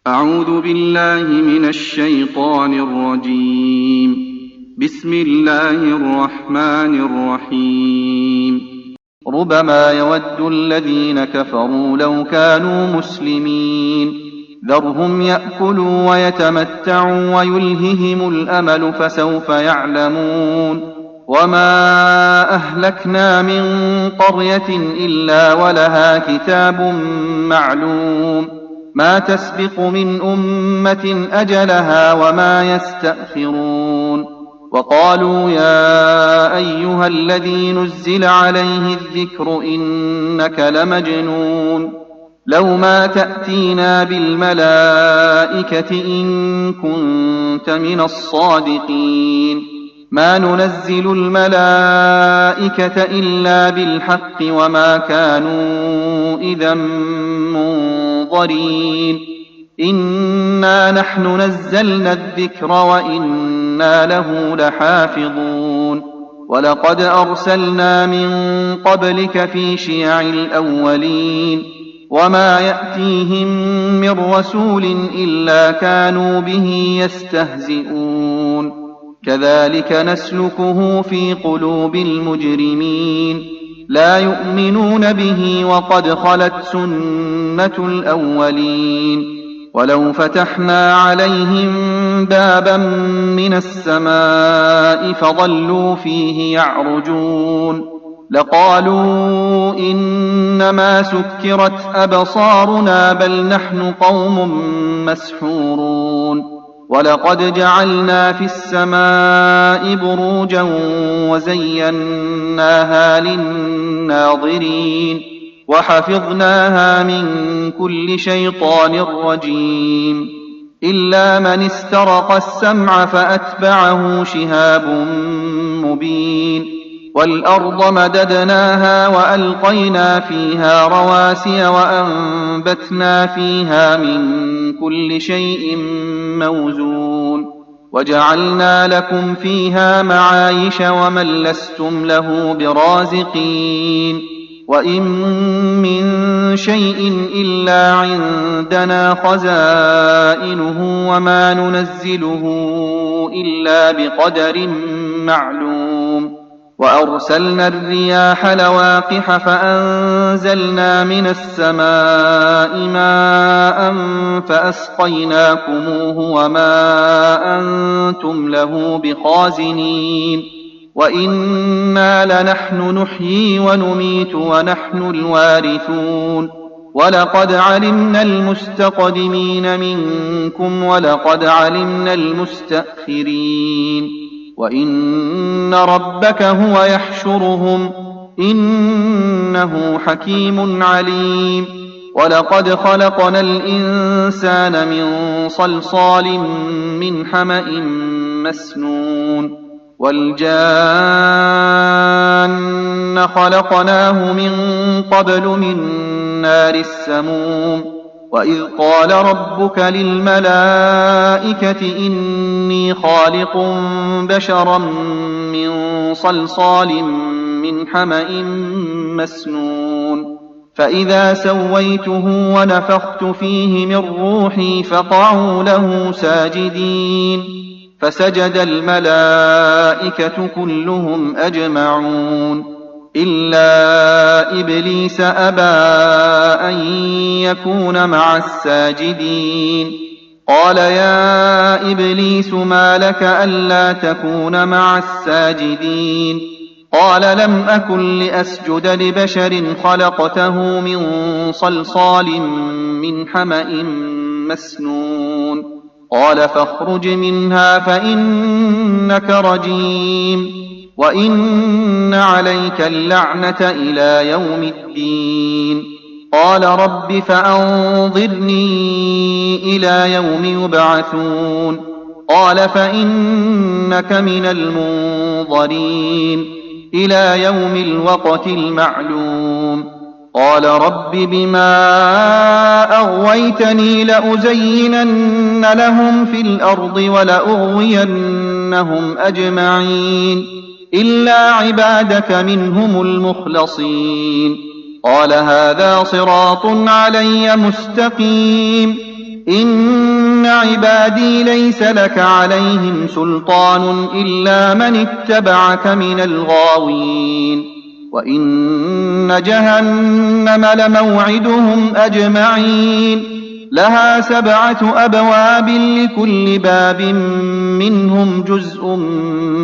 أعوذ بالله من الشيطان الرجيم. بسم الله الرحمن الرحيم. ربما يود الذين كفروا لو كانوا مسلمين ذرهم يأكلوا ويتمتعوا ويلههم الأمل فسوف يعلمون. وما أهلكنا من قرية إلا ولها كتاب معلوم ما تسبق من أمة أجلها وما يستأخرون. وقالوا يا أيها الذي نزل عليه الذكر إنك لمجنون لو ما تأتينا بالملائكة إن كنت من الصادقين ما ننزل الملائكة إلا بالحق وما كانوا إذا منظرين. إنا نحن نزلنا الذكر وإنا له لحافظون. ولقد أرسلنا من قبلك في شيع الأولين وما يأتيهم من رسول إلا كانوا به يستهزئون. كذلك نسلكه في قلوب المجرمين لا يؤمنون به وقد خلت سنة الأولين. ولو فتحنا عليهم بابا من السماء فظلوا فيه يعرجون لقالوا إنما سكرت أبصارنا بل نحن قوم مسحورون. ولقد جعلنا في السماء بروجا وزيناها للناظرين وحفظناها من كل شيطان رجيم إلا من استرق السمع فأتبعه شهاب مبين. والأرض مددناها وألقينا فيها رواسي وأنبتنا فيها من كل شيء موزون وجعلنا لكم فيها معايش ومن لستم له برازقين. وإن من شيء إلا عندنا خزائنه وما ننزله إلا بقدر معلوم. وأرسلنا الرياح لواقح فأنزلنا من السماء ماء فأسقيناكموه وما أنتم له بخازنين. وإنا لنحن نحيي ونميت ونحن الوارثون. ولقد علمنا المستقدمين منكم ولقد علمنا المستأخرين. وإن ربك هو يحشرهم إنه حكيم عليم. ولقد خلقنا الإنسان من صلصال من حمأ مسنون والجان خلقناه من قبل من نار السموم. وإذ قال ربك للملائكة إني خالق بشرا من صلصال من حمأ مسنون فإذا سويته ونفخت فيه من روحي فقعوا له ساجدين فسجد الملائكة كلهم أجمعون إلا إبليس أبى أن يكون مع الساجدين. قال يا إبليس ما لك ألا تكون مع الساجدين؟ قال لم أكن لأسجد لبشر خلقته من صلصال من حمأ مسنون. قال فاخرج منها فإنك رجيم وإن عليك اللعنة إلى يوم الدين. قال رب فأنظرني إلى يوم يبعثون. قال فإنك من المنظرين إلى يوم الوقت المعلوم. قال رب بما أغويتني لأزينن لهم في الأرض ولأغوينهم أجمعين إلا عبادك منهم المخلصين. قال هذا صراط علي مستقيم إن عبادي ليس لك عليهم سلطان إلا من اتبعك من الغاوين وإن جهنم لموعدهم أجمعين لها 7 أبواب لكل باب منهم جزء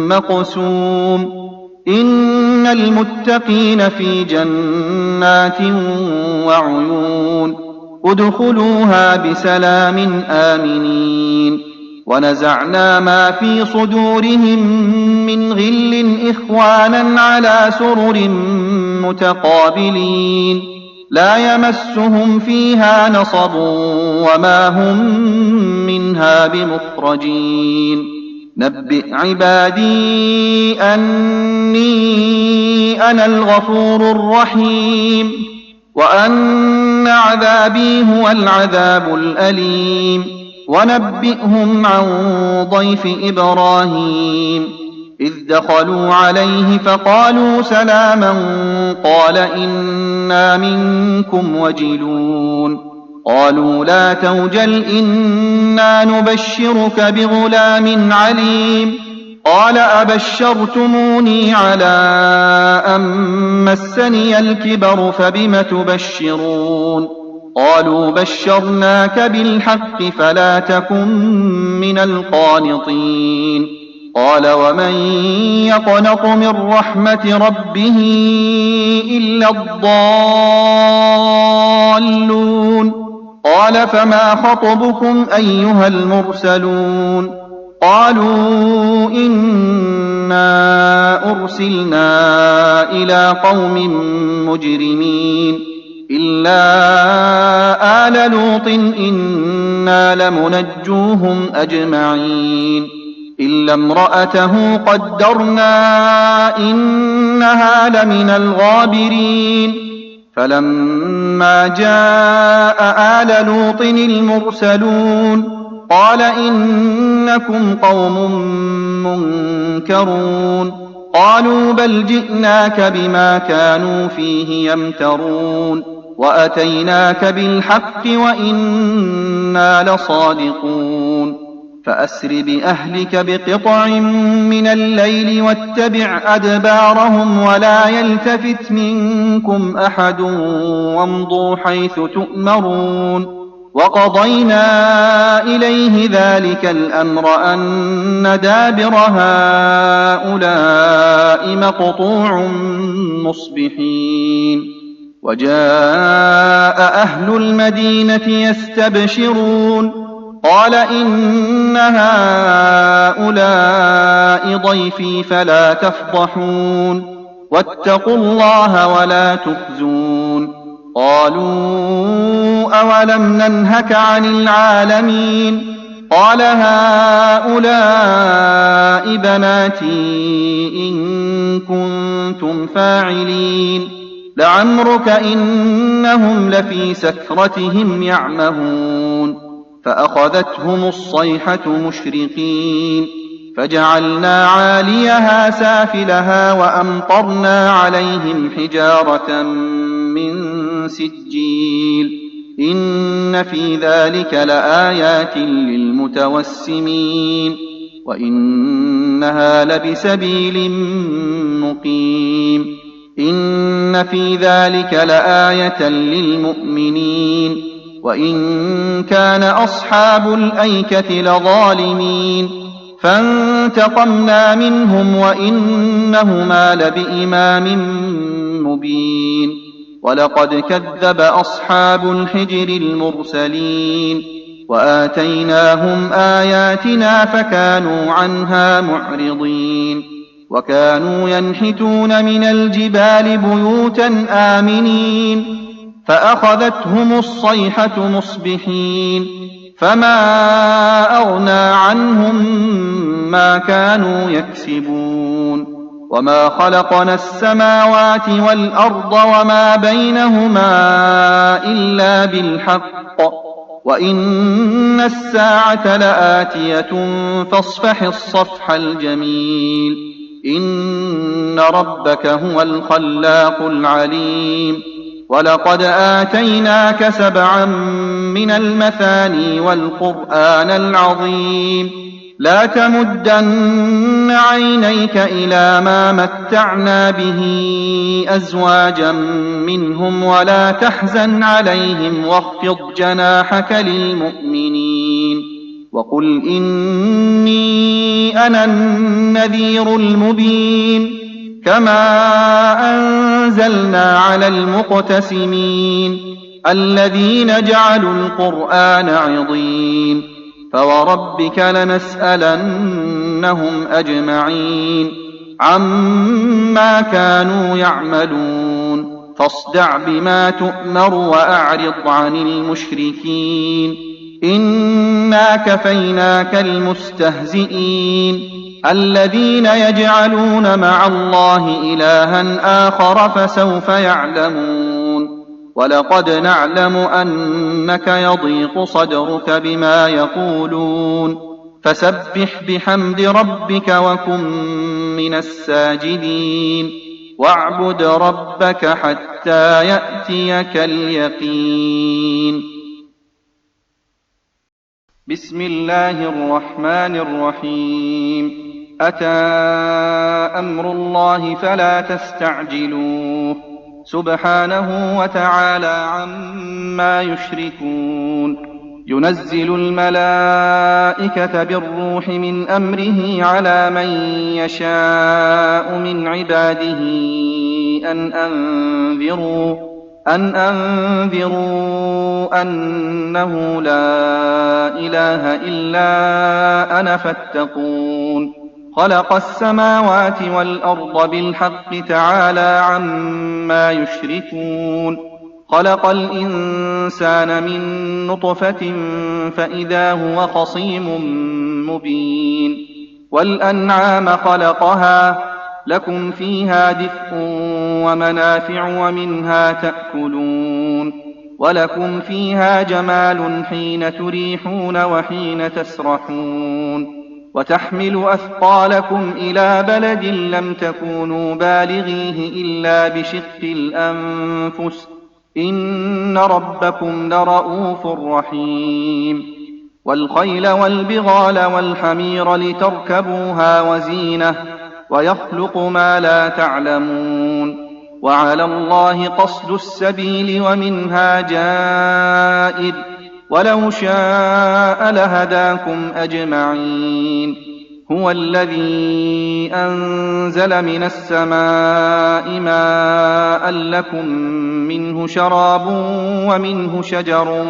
مقسوم إن المتقين في جنات وعيون ادخلوها بسلام آمنين ونزعنا ما في صدورهم من غل إخوانا على سرر متقابلين لا يمسهم فيها نصب وما هم منها بمخرجين نبئ عبادي أني أنا الغفور الرحيم وأن عذابي هو العذاب الأليم ونبئهم عن ضيف إبراهيم إذ دخلوا عليه فقالوا سلاما قال إنا منكم وجلون قالوا لا توجل إنا نبشرك بغلام عليم قال أبشرتموني على أن مسني الكبر فبم تبشرون قالوا بشرناك بالحق فلا تكن من القانطين قال ومن يقنط من رحمة ربه إلا الضالون قال فما خطبكم أيها المرسلون قالوا إنا أرسلنا إلى قوم مجرمين إلا آل لوط إنا لمنجوهم أجمعين إلا امرأته قدرنا إنها لمن الغابرين فلما جاء آل لوط المرسلون قال إنكم قوم منكرون قالوا بل جئناك بما كانوا فيه يمترون وأتيناك بالحق وإنا لصادقون فأسر بأهلك بقطع من الليل واتبع أدبارهم ولا يلتفت منكم أحد وامضوا حيث تؤمرون وقضينا إليه ذلك الأمر أن دابر هؤلاء مقطوع مصبحين وجاء أهل المدينة يستبشرون قال إن هؤلاء ضيفي فلا تفضحون واتقوا الله ولا تخزون قالوا أولم ننهك عن العالمين قال هؤلاء بناتي إن كنتم فاعلين لعمرك إنهم لفي سكرتهم يعمهون فأخذتهم الصيحة مشرقين فجعلنا عاليها سافلها وأمطرنا عليهم حجارة من سجيل إن في ذلك لآيات للمتوسمين وإنها لبسبيل مقيم إن في ذلك لآية للمؤمنين وإن كان أصحاب الأيكة لظالمين فانتقمنا منهم وإنهما لبإمام مبين ولقد كذب أصحاب الحجر المرسلين وآتيناهم آياتنا فكانوا عنها معرضين وكانوا ينحتون من الجبال بيوتا آمنين فأخذتهم الصيحة مصبحين فما أغنى عنهم ما كانوا يكسبون وما خلقنا السماوات والأرض وما بينهما إلا بالحق وإن الساعة لآتية فاصفح الصفح الجميل إن ربك هو الخلاق العليم ولقد آتيناك 7 من المثاني والقرآن العظيم لا تمدن عينيك إلى ما متعنا به أزواجا منهم ولا تحزن عليهم واخفض جناحك للمؤمنين وقل إني أنا النذير المبين كما أنزلنا على المقتسمين الذين جعلوا القرآن عضين فوربك لنسألنهم أجمعين عما كانوا يعملون فاصدع بما تؤمر وأعرض عن المشركين إنا كفيناك المستهزئين الذين يجعلون مع الله إلها آخر فسوف يعلمون ولقد نعلم أنك يضيق صدرك بما يقولون فسبح بحمد ربك وكن من الساجدين واعبد ربك حتى يأتيك اليقين. بسم الله الرحمن الرحيم. أتى أمر الله فلا تستعجلوه سبحانه وتعالى عما يشركون. ينزل الملائكة بالروح من أمره على من يشاء من عباده أن أنذروا أنه لا إله إلا أنا فاتقون. خلق السماوات والأرض بالحق تعالى عما يشركون. خلق الإنسان من نطفة فإذا هو خصيم مبين. والأنعام خلقها لكم فيها دفء ومنافع ومنها تأكلون ولكم فيها جمال حين تريحون وحين تسرحون وتحمل أثقالكم إلى بلد لم تكونوا بالغيه إلا بشق الأنفس إن ربكم لرءوف رحيم. والخيل والبغال والحمير لتركبوها وزينة ويخلق ما لا تعلمون وعلى الله قصد السبيل ومنها جائر ولو شاء لهداكم أجمعين. هو الذي أنزل من السماء ماء لكم منه شراب ومنه شجر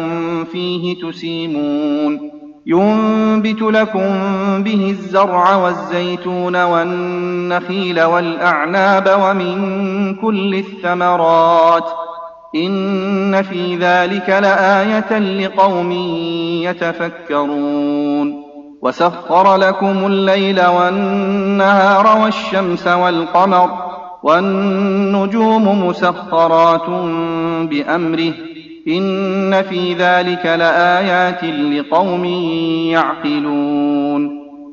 فيه تسيمون ينبت لكم به الزرع والزيتون والنخيل والأعناب ومن كل الثمرات إن في ذلك لآية لقوم يتفكرون. وسخر لكم الليل والنهار والشمس والقمر والنجوم مسخرات بأمره إن في ذلك لآيات لقوم يعقلون.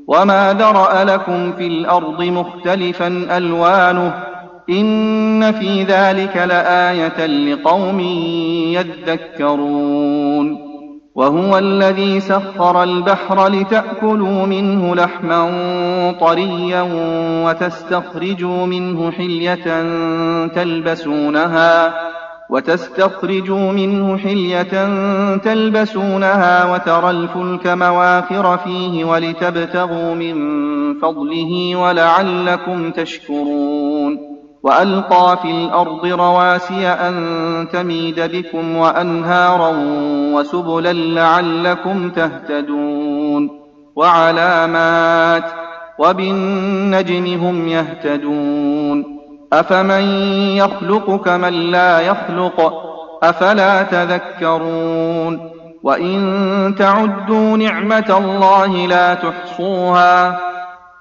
وما ذرأ لكم في الأرض مختلفا ألوانه إن في ذلك لآية لقوم يذكرون. وهو الذي سخر البحر لتأكلوا منه لحما طريا وتستخرجوا منه حلية تلبسونها وترى الفلك مواخر فيه ولتبتغوا من فضله ولعلكم تشكرون. وألقى في الأرض رواسي أن تميد بكم وأنهارا وسبلا لعلكم تهتدون. وعلامات وبالنجم هم يهتدون. أفمن يخلق كمن لا يخلق أفلا تذكرون. وإن تعدوا نعمة الله لا تحصوها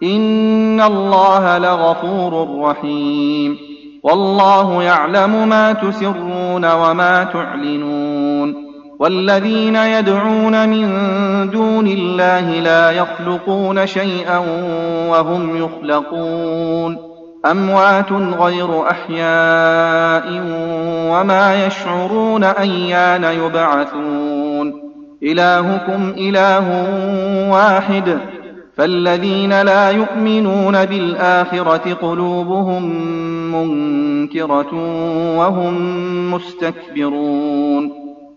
إن الله لغفور رحيم. والله يعلم ما تسرون وما تعلنون. والذين يدعون من دون الله لا يخلقون شيئا وهم يخلقون أموات غير أحياء وما يشعرون أيان يبعثون إلهكم إله واحد فالذين لا يؤمنون بالآخرة قلوبهم منكرة وهم مستكبرون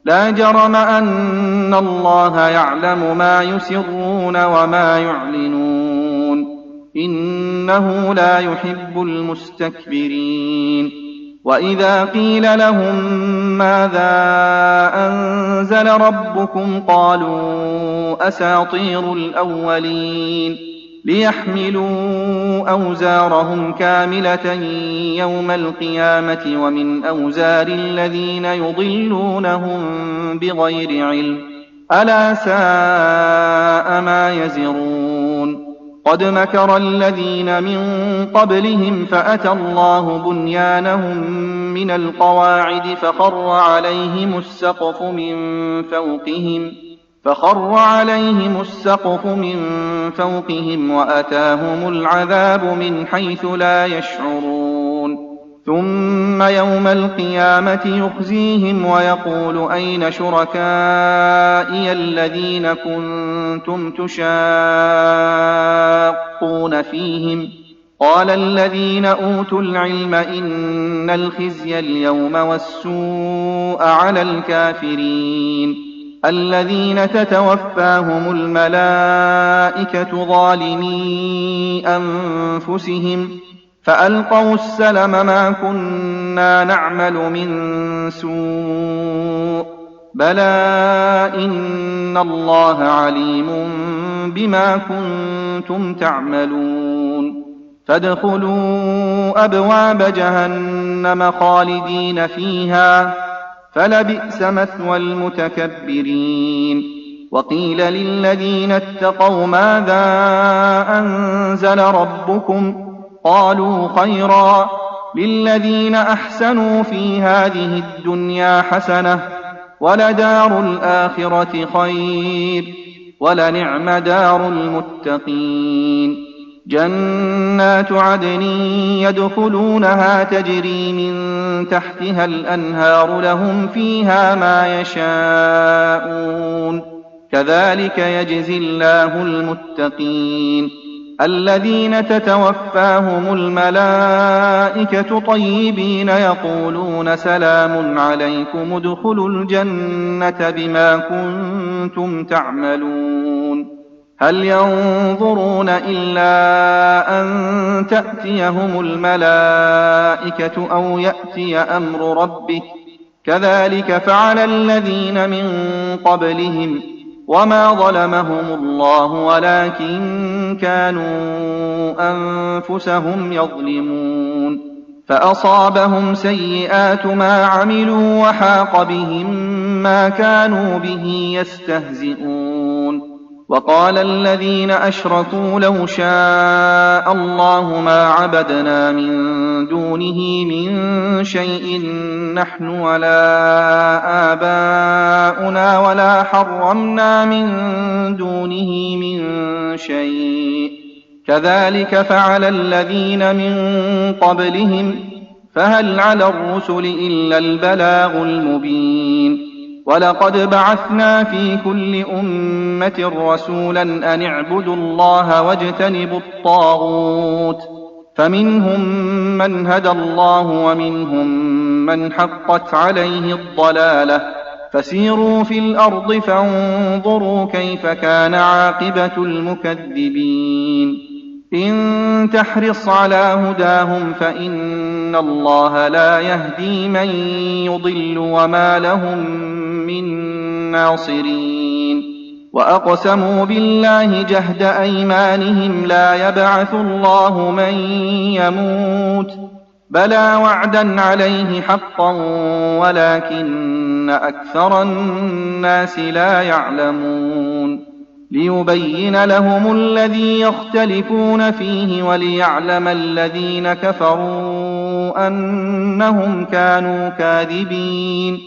لا جرم أن الله يعلم ما يسرون وما يعلنون إنه لا يحب المستكبرين وإذا قيل لهم ماذا أنزل ربكم قالوا أساطير الأولين ليحملوا أوزارهم كاملة يوم القيامة ومن أوزار الذين يضلونهم بغير علم ألا ساء ما يزرون قد مكر الذين من قبلهم فأتى الله بنيانهم من القواعد فخر عليهم السقف من فوقهم وأتاهم العذاب من حيث لا يشعرون ثم يوم القيامة يخزيهم ويقول أين شركائي الذين كنتم تشاقون فيهم قال الذين أوتوا العلم إن الخزي اليوم والسوء على الكافرين الذين تتوفاهم الملائكة ظالمي أنفسهم فألقوا السلم ما كنا نعمل من سوء بلى إن الله عليم بما كنتم تعملون فادخلوا أبواب جهنم خالدين فيها فلبئس مثوى المتكبرين وقيل للذين اتقوا ماذا أنزل ربكم قالوا خيرا للذين أحسنوا في هذه الدنيا حسنة ولدار الآخرة خير ولنعم دار المتقين جنات عدن يدخلونها تجري من تحتها الأنهار لهم فيها ما يشاءون كذلك يجزي الله المتقين الذين تتوفاهم الملائكة طيبين يقولون سلام عليكم ادخلوا الجنة بما كنتم تعملون هل ينظرون إلا أن تأتيهم الملائكة أو يأتي أمر ربك كذلك فعل الذين من قبلهم وما ظلمهم الله ولكن كانوا أنفسهم يظلمون فأصابهم سيئات ما عملوا وحاق بهم ما كانوا به يستهزئون وقال الذين أشركوا لو شاء الله ما عبدنا من دونه من شيء نحن ولا آباؤنا ولا حرمنا من دونه من شيء كذلك فعل الذين من قبلهم فهل على الرسل إلا البلاغ المبين ولقد بعثنا في كل أمة رسولا أن اعبدوا الله واجتنبوا الطاغوت فمنهم من هدى الله ومنهم من حقت عليه الضلالة فسيروا في الأرض فانظروا كيف كان عاقبة المكذبين إن تحرص على هداهم فإن الله لا يهدي من يضل وما لهم من ناصرين وأقسموا بالله جهد أيمانهم لا يبعث الله من يموت بلى وعدا عليه حقا ولكن أكثر الناس لا يعلمون ليبين لهم الذي يختلفون فيه وليعلم الذين كفروا أنهم كانوا كاذبين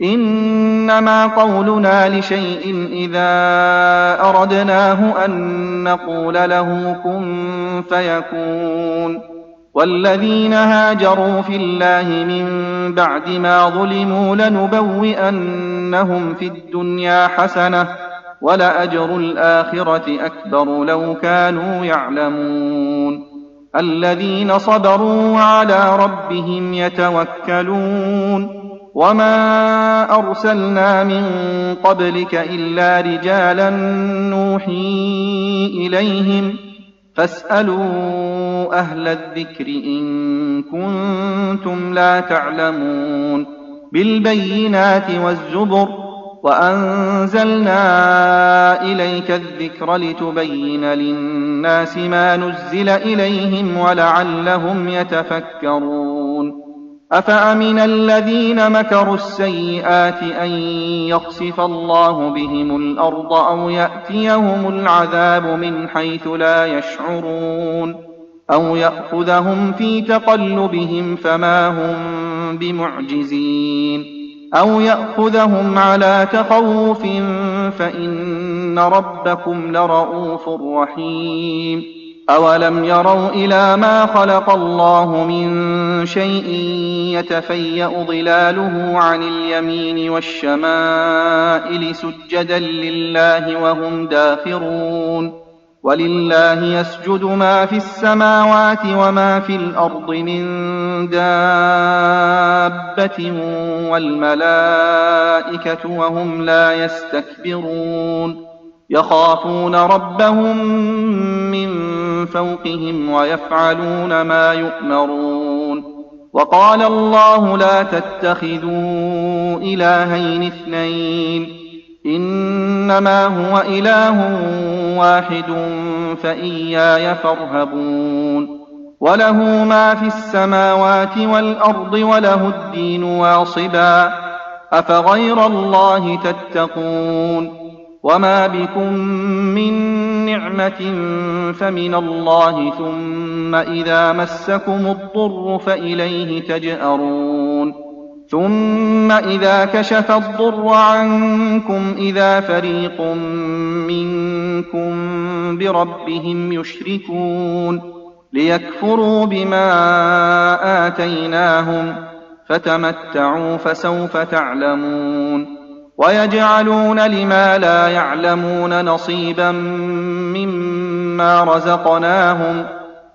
إنما قولنا لشيء إذا أردناه أن نقول له كن فيكون والذين هاجروا في الله من بعد ما ظلموا لنبوئنهم في الدنيا حسنة ولأجر الآخرة أكبر لو كانوا يعلمون الذين صبروا وعلى ربهم يتوكلون وما أرسلنا من قبلك إلا رجالا نوحي إليهم فاسألوا أهل الذكر إن كنتم لا تعلمون بالبينات والزبر وأنزلنا إليك الذكر لتبين للناس ما نزل إليهم ولعلهم يتفكرون أفأمن الذين مكروا السيئات أن يخسف الله بهم الأرض أو يأتيهم العذاب من حيث لا يشعرون أو يأخذهم في تقلبهم فما هم بمعجزين أو يأخذهم على تخوف فإن ربكم لرءوف رحيم أولم يروا إلى ما خلق الله من شيء يتفيأ ظلاله عن اليمين والشمائل سجدا لله وهم داخرون ولله يسجد ما في السماوات وما في الأرض من دابة والملائكة وهم لا يستكبرون يخافون ربهم من فوقهم ويفعلون ما يؤمرون وقال الله لا تتخذوا إلهين اثنين إنما هو إله واحد فإياي فارهبون وله ما في السماوات والأرض وله الدين واصبا أفغير الله تتقون وما بكم من نعمة فمن الله ثم إذا مسكم الضر فإليه تجأرون ثم إذا كشف الضر عنكم إذا فريق منكم بربهم يشركون ليكفروا بما آتيناهم فتمتعوا فسوف تعلمون ويجعلون لما لا يعلمون نصيبا مما رزقناهم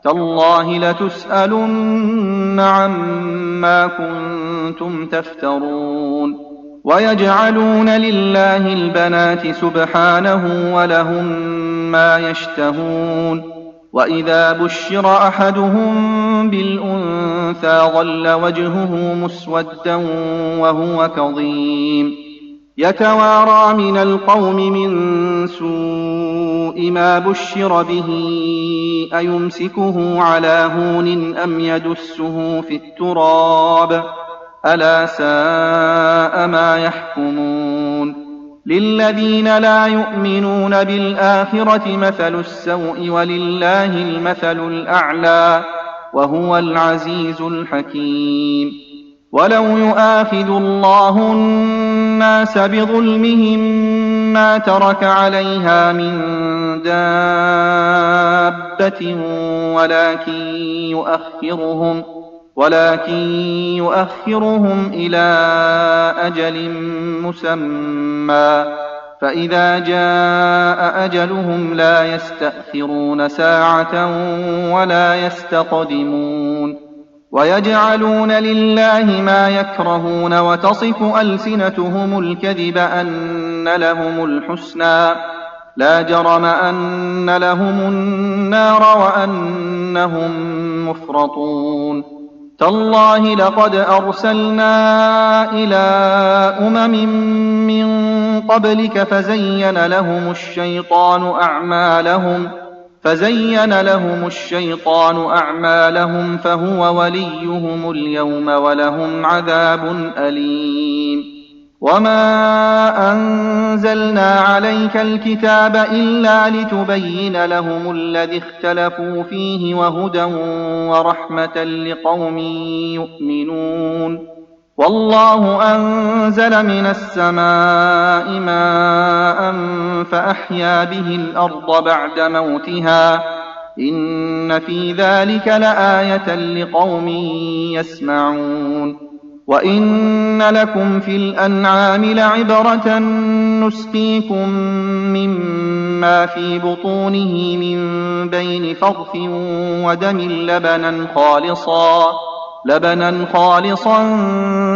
تالله لتسألن عما كنتم تفترون ويجعلون لله البنات سبحانه ولهم ما يشتهون وإذا بشر أحدهم بالأنثى ظل وجهه مسودا وهو كظيم يتوارى من القوم من سوء ما بشر به أيمسكه على هون أم يدسه في التراب ألا ساء ما يحكمون للذين لا يؤمنون بالآخرة مثل السوء ولله المثل الأعلى وهو العزيز الحكيم ولو يؤاخذ الله الناس بظلمهم ما ترك عليها من دابة ولكن يؤخرهم إلى أجل مسمى فإذا جاء أجلهم لا يستأخرون ساعة ولا يستقدمون ويجعلون لله ما يكرهون وتصف ألسنتهم الكذب أن لهم الحسنى لا جرم أن لهم النار وأنهم مفرطون تالله لقد أرسلنا إلى أمم من قبلك فزين لهم الشيطان أعمالهم فهو وليهم اليوم ولهم عذاب أليم وما أنزلنا عليك الكتاب إلا لتبين لهم الذي اختلفوا فيه وهدى ورحمة لقوم يؤمنون والله أنزل من السماء ماء فأحيا به الأرض بعد موتها إن في ذلك لآية لقوم يسمعون وإن لكم في الأنعام لعبرة نسقيكم مما في بطونه من بين فرث ودم لبنا خالصا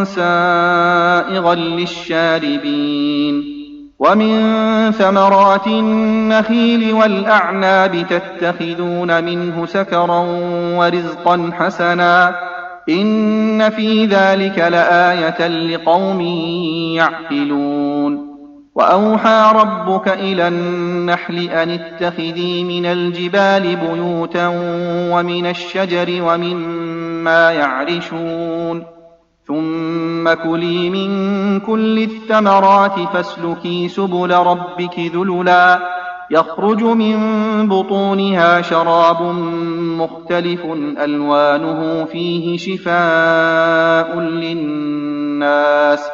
سائغا للشاربين ومن ثمرات النخيل والأعناب تتخذون منه سكرا ورزقا حسنا إن في ذلك لآية لقوم يعقلون وأوحى ربك إلى النحل أن اتخذي من الجبال بيوتا ومن الشجر ومما يعرشون ثم كلي من كل الثمرات فاسلكي سبل ربك ذللا يخرج من بطونها شراب مختلف ألوانه فيه شفاء للناس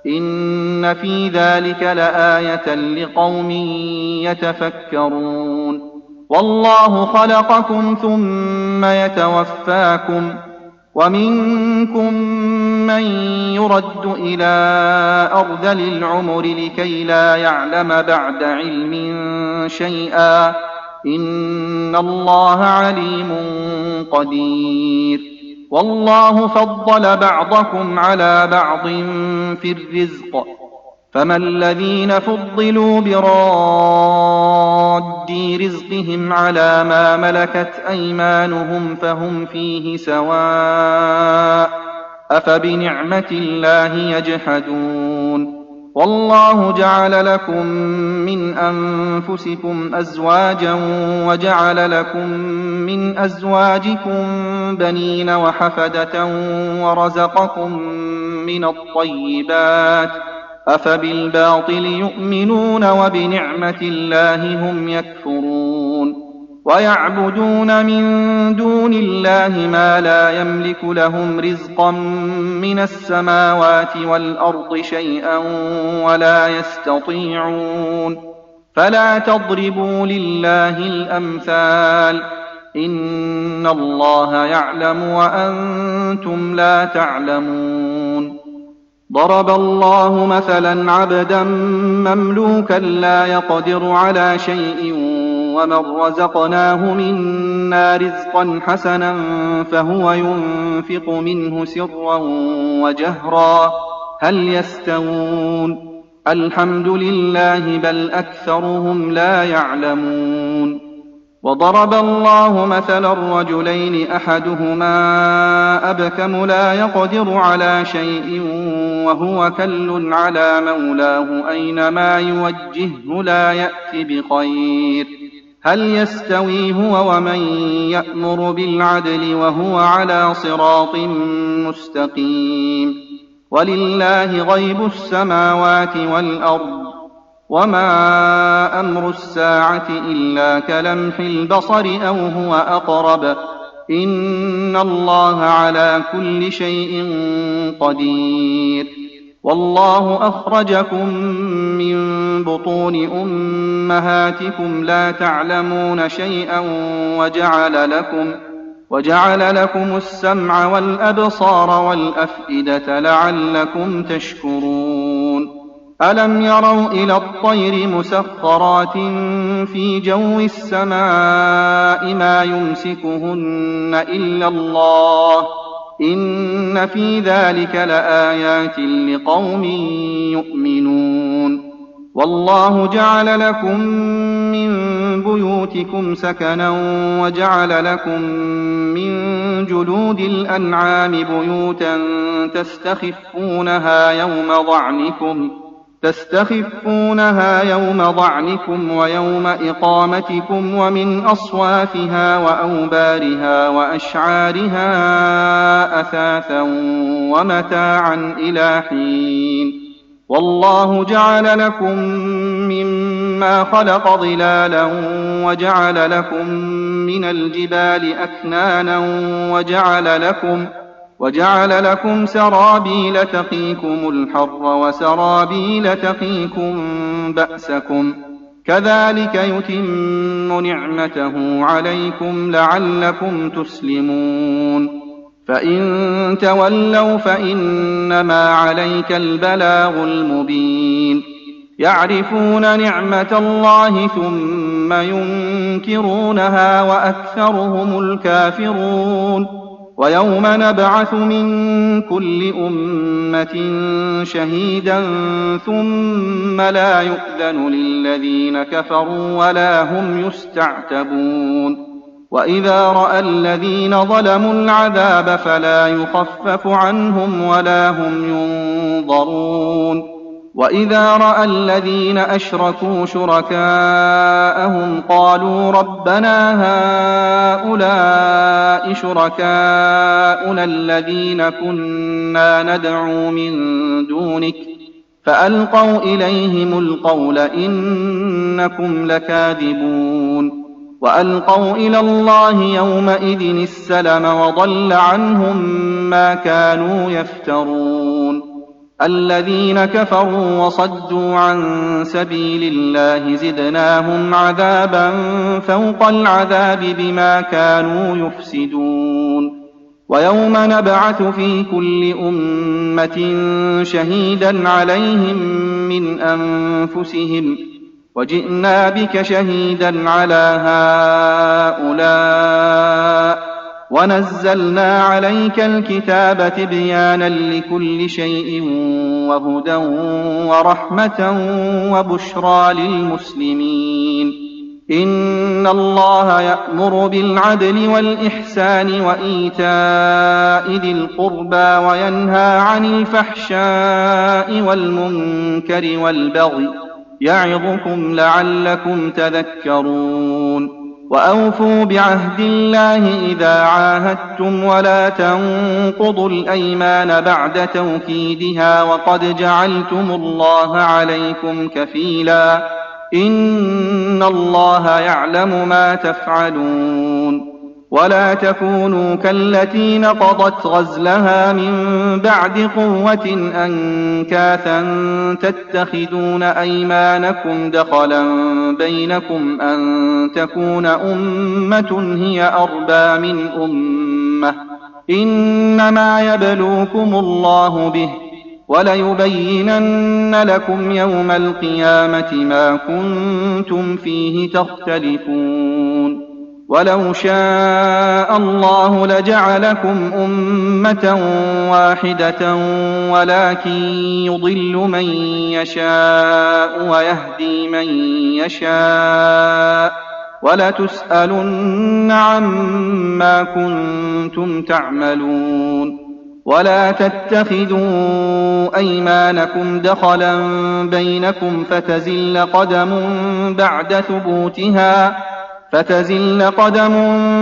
إن في ذلك لآية لقوم يتفكرون والله خلقكم ثم يتوفاكم ومنكم من يرد إلى أرذل العمر لكي لا يعلم بعد علم شيئا إن الله عليم قدير والله فضل بعضكم على بعض في الرزق فما الذين فضلوا براد رزقهم على ما ملكت أيمانهم فهم فيه سواء أفبنعمة الله يجحدون والله جعل لكم من أنفسكم أزواجا وجعل لكم من أزواجكم بنين وحفدة ورزقكم من الطيبات أفبالباطل يؤمنون وبنعمة الله هم يكفرون ويعبدون من دون الله ما لا يملك لهم رزقا من السماوات والأرض شيئا ولا يستطيعون فلا تضربوا لله الأمثال إن الله يعلم وأنتم لا تعلمون ضرب الله مثلا عبدا مملوكا لا يقدر على شيء ومن رزقناه منا رزقا حسنا فهو ينفق منه سرا وجهرا هل يستوون الحمد لله بل أكثرهم لا يعلمون وضرب الله مثلا الرجلين أحدهما أبكم لا يقدر على شيء وهو كل على مولاه أينما يوجهه لا يأت بخير هل يستوي هو ومن يأمر بالعدل وهو على صراط مستقيم ولله غيب السماوات والأرض وما أمر الساعة إلا كلمح البصر أو هو أقرب إن الله على كل شيء قدير والله أخرجكم من بطون أمهاتكم لا تعلمون شيئا وجعل لكم السمع والأبصار والأفئدة لعلكم تشكرون ألم يروا إلى الطير مسخرات في جو السماء ما يمسكهن إلا الله إن في ذلك لآيات لقوم يؤمنون والله جعل لكم من بيوتكم سكنا وجعل لكم من جلود الأنعام بيوتا تستخفونها يوم ضعنكم ويوم إقامتكم ومن أصوافها وأوبارها وأشعارها أثاثا ومتاعا إلى حين والله جعل لكم مما خلق ظلالا وجعل لكم من الجبال أكنانا وجعل لكم سرابيل تقيكم الحر وسرابيل تقيكم بأسكم كذلك يتم نعمته عليكم لعلكم تسلمون فإن تولوا فإنما عليك البلاغ المبين يعرفون نعمة الله ثم ينكرونها وأكثرهم الكافرون ويوم نبعث من كل أمة شهيدا ثم لا يؤذن للذين كفروا ولا هم يستعتبون وإذا رأى الذين ظلموا العذاب فلا يخفف عنهم ولا هم ينظرون وإذا رأى الذين أشركوا شركاءهم قالوا ربنا هؤلاء شركاؤنا الذين كنا ندعو من دونك فألقوا إليهم القول إنكم لكاذبون وألقوا إلى الله يومئذ السلم وضل عنهم ما كانوا يفترون الذين كفروا وصدوا عن سبيل الله زدناهم عذابا فوق العذاب بما كانوا يفسدون ويوم نبعث في كل أمة شهيدا عليهم من أنفسهم وجئنا بك شهيدا على هؤلاء ونزلنا عليك الكتاب تبيانا لكل شيء وهدى ورحمة وبشرى للمسلمين إن الله يأمر بالعدل والإحسان وإيتاء ذي القربى وينهى عن الفحشاء والمنكر والبغي يعظكم لعلكم تذكرون وأوفوا بعهد الله إذا عاهدتم ولا تنقضوا الأيمان بعد توكيدها وقد جعلتم الله عليكم كفيلا إن الله يعلم ما تفعلون ولا تكونوا كالتي نقضت غزلها من بعد قوة أنكاثا تتخذون أيمانكم دخلا بينكم أن تكون أمة هي أربى من أمة إنما يبلوكم الله به وليبينن لكم يوم القيامة ما كنتم فيه تختلفون ولو شاء الله لجعلكم أمة واحدة ولكن يضل من يشاء ويهدي من يشاء ولتسألن عما كنتم تعملون ولا تتخذوا أيمانكم دخلا بينكم فتزل قدم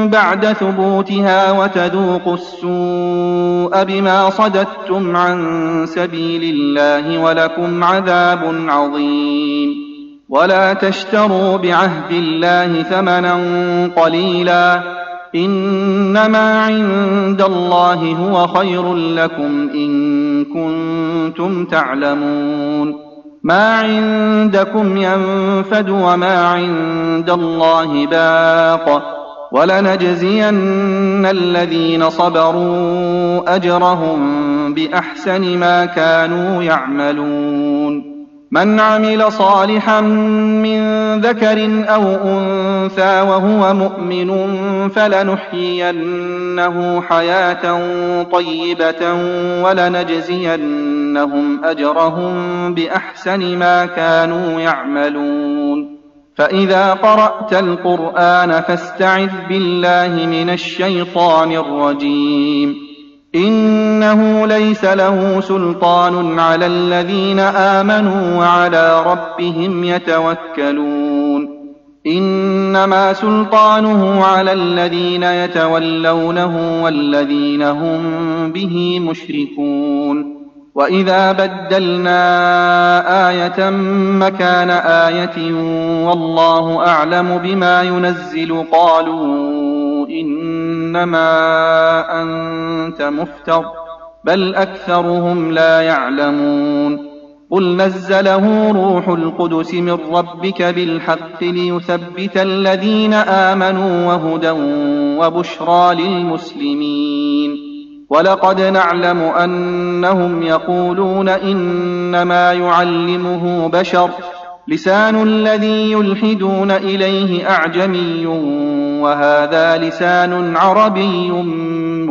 بعد ثبوتها وتذوقوا السوء بما صددتم عن سبيل الله ولكم عذاب عظيم ولا تشتروا بعهد الله ثمنا قليلا إنما عند الله هو خير لكم إن كنتم تعلمون ما عندكم ينفد وما عند الله باق ولنجزين الذين صبروا أجرهم بأحسن ما كانوا يعملون من عمل صالحا من ذكر أو أنثى وهو مؤمن فلنحيينه حياة طيبة ولنجزينهم أجرهم بأحسن ما كانوا يعملون فإذا قرأت القرآن فاستعذ بالله من الشيطان الرجيم إنه ليس له سلطان على الذين آمنوا وعلى ربهم يتوكلون إنما سلطانه على الذين يتولونه والذين هم به مشركون وإذا بدلنا آية مكان آية والله أعلم بما ينزل قالوا إنما أنت مفتر بل أكثرهم لا يعلمون قل نزله روح القدس من ربك بالحق ليثبت الذين آمنوا وهدى وبشرى للمسلمين. ولقد نعلم أنهم يقولون إنما يعلمه بشر لسان الذي يلحدون إليه أعجمي وهذا لسان عربي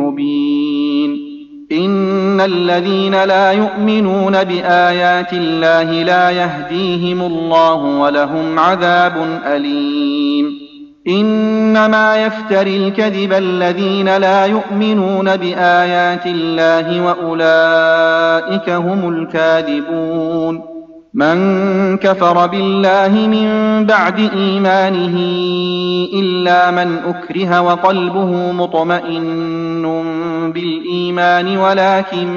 مبين. إن الذين لا يؤمنون بآيات الله لا يهديهم الله ولهم عذاب أليم. إنما يفتري الكذب الذين لا يؤمنون بآيات الله وأولئك هم الكاذبون. من كفر بالله من بعد إيمانه إلا من أكره وقلبه مطمئن بالإيمان ولكن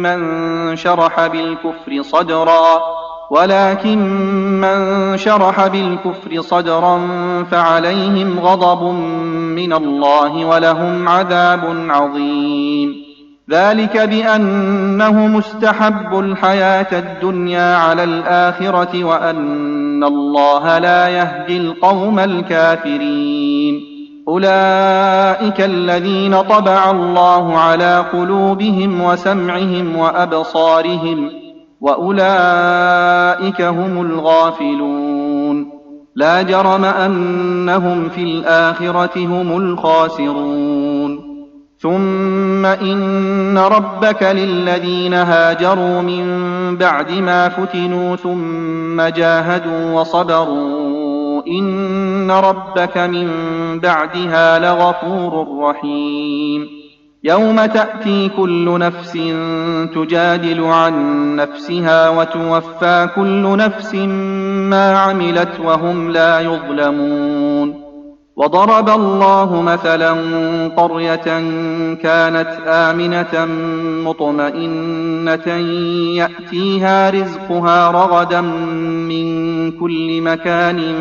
من شرح بالكفر صدرا فعليهم غضب من الله ولهم عذاب عظيم. ذلك بأنهم استحبوا الحياة الدنيا على الآخرة وأن الله لا يهدي القوم الكافرين. أولئك الذين طبع الله على قلوبهم وسمعهم وأبصارهم وأولئك هم الغافلون. لا جرم أنهم في الآخرة هم الخاسرون. ثم إن ربك للذين هاجروا من بعد ما فتنوا ثم جاهدوا وصبروا إن ربك من بعدها لغفور رحيم. يوم تأتي كل نفس تجادل عن نفسها وتوفى كل نفس ما عملت وهم لا يظلمون. وضرب الله مثلا قرية كانت آمنة مطمئنة يأتيها رزقها رغدا من كل مكان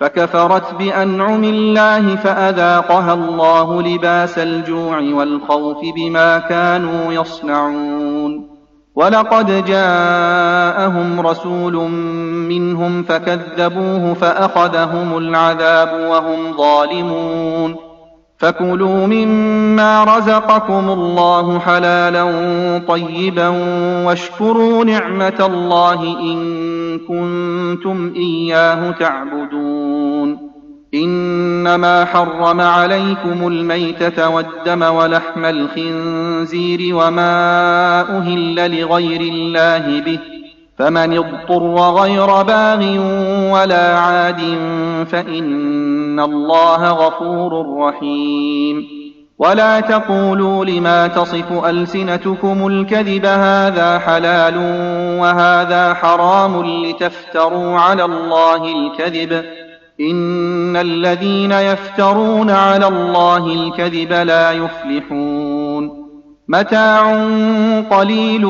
فكفرت بأنعم الله فأذاقها الله لباس الجوع والخوف بما كانوا يصنعون. ولقد جاءهم رسول منهم فكذبوه فأخذهم العذاب وهم ظالمون. فكلوا مما رزقكم الله حلالا طيبا واشكروا نعمة الله إن كنتم إياه تعبدون. إنما حرم عليكم الميتة والدم ولحم الخنزير وما أهل لغير الله به فمن اضطر غير باغ ولا عاد فإن الله غفور رحيم. ولا تقولوا لما تصف ألسنتكم الكذب هذا حلال وهذا حرام لتفتروا على الله الكذب إن الذين يفترون على الله الكذب لا يفلحون. متاع قليل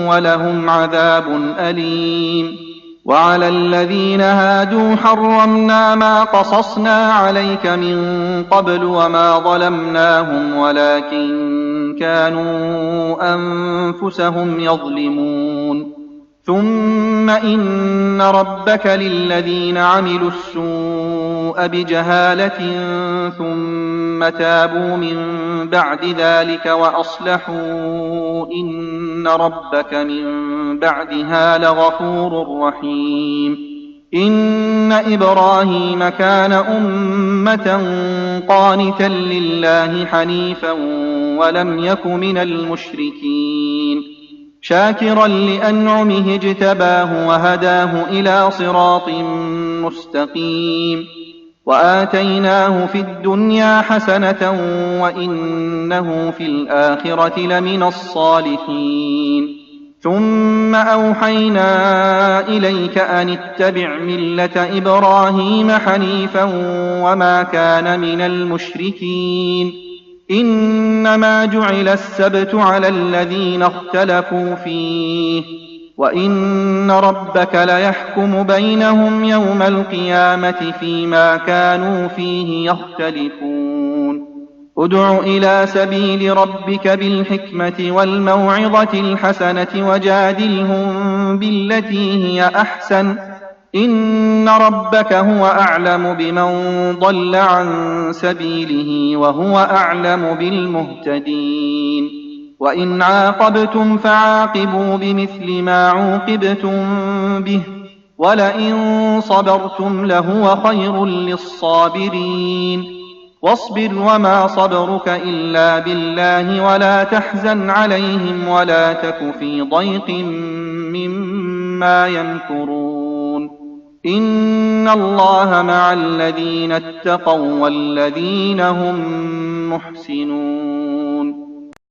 ولهم عذاب أليم. وعلى الذين هادوا حرمنا ما قصصنا عليك من قبل وما ظلمناهم ولكن كانوا أنفسهم يظلمون. ثم إن ربك للذين عملوا السوء بجهالة ثم تابوا من بعد ذلك وأصلحوا إن ربك من بعدها لغفور رحيم. إن إبراهيم كان أمة قانتا لله حنيفا ولم يك من المشركين شاكرا لأنعمه اجتباه وهداه إلى صراط مستقيم. وآتيناه في الدنيا حسنة وإنه في الآخرة لمن الصالحين. ثم أوحينا إليك أن اتبع ملة إبراهيم حنيفا وما كان من المشركين. إنما جعل السبت على الذين اختلفوا فيه وإن ربك ليحكم بينهم يوم القيامة فيما كانوا فيه يختلفون. ادع إلى سبيل ربك بالحكمة والموعظة الحسنة وجادلهم بالتي هي أحسن إن ربك هو أعلم بمن ضل عن سبيله وهو أعلم بالمهتدين وإن عاقبتم فعاقبوا بمثل ما عوقبتم به ولئن صبرتم لهو خير للصابرين واصبر وما صبرك إلا بالله ولا تحزن عليهم ولا تك في ضيق مما يمكرون إن الله مع الذين اتقوا والذين هم محسنون